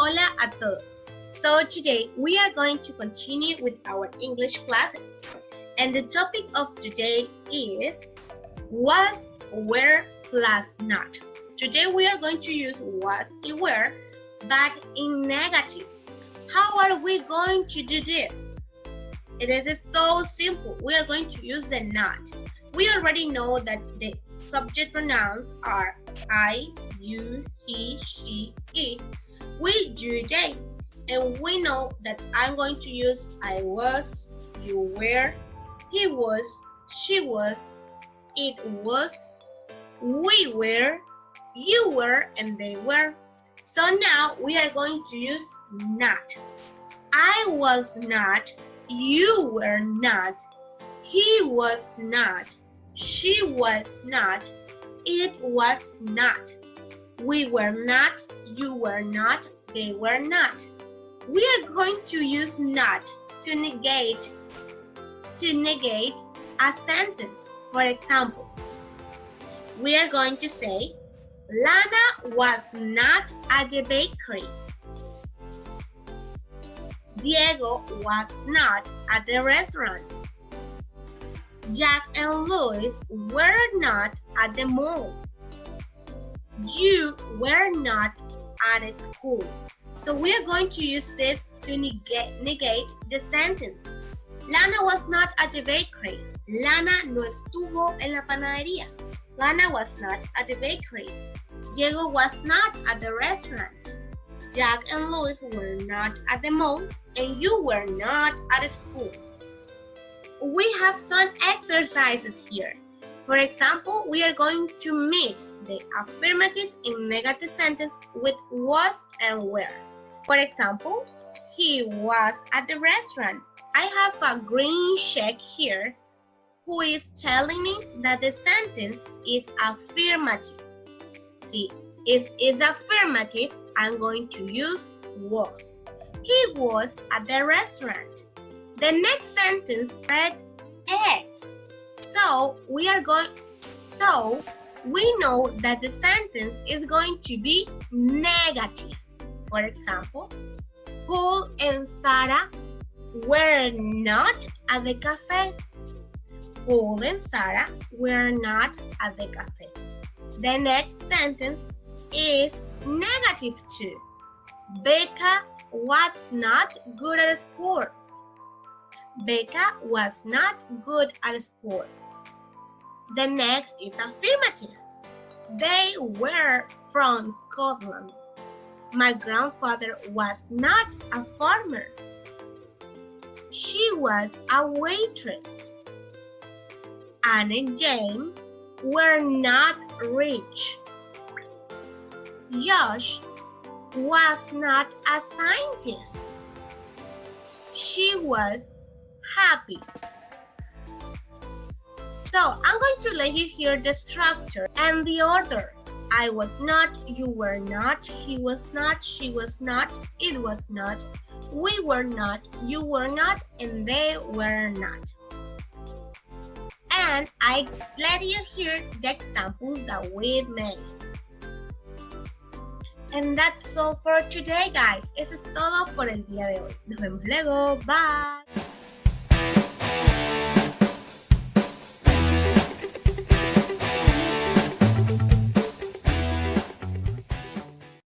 Hola a todos. So today we are going to continue with our English classes. And the topic of today is was, were plus not. Today we are going to use was and were, but in negative. How are we going to do this? It is so simple. We are going to use the not. We already know that the subject pronouns are I, you, he, she, it. We do they, and we know that I'm going to use I was, you were, he was, she was, it was, we were, you were, and they were. So now we are going to use not. I was not, you were not, he was not, she was not, it was not. We were not, you were not, they were not. We are going to use not to negate a sentence. For example, we are going to say, Lana was not at the bakery. Diego was not at the restaurant. Jack and Louis were not at the mall. You were not at school. So we are going to use this to negate the sentence. Lana was not at the bakery. Lana no estuvo en la panadería. Lana was not at the bakery. Diego was not at the restaurant. Jack and Louis were not at the mall, and you were not at school. We have some exercises here. For example, we are going to mix the affirmative and negative sentence with was and were. For example, he was at the restaurant. I have a green check here who is telling me that the sentence is affirmative. See, if it's affirmative, I'm going to use was. He was at the restaurant. The next sentence read eggs. So we know that the sentence is going to be negative. For example, Paul and Sarah were not at the cafe. Paul and Sarah were not at the cafe. The next sentence is negative too. Becca was not good at sports. Becca was not good at sports. The next is affirmative. They were from Scotland. My grandfather was not a farmer. She was a waitress. Anne and Jane were not rich. Josh was not a scientist. She was happy. So I'm going to let you hear the structure and the order. I was not, you were not, he was not, she was not, it was not, we were not, you were not, and they were not. And I let you hear the examples that we made. And that's all for today, guys. Eso es todo por el día de hoy. Nos vemos luego. Bye.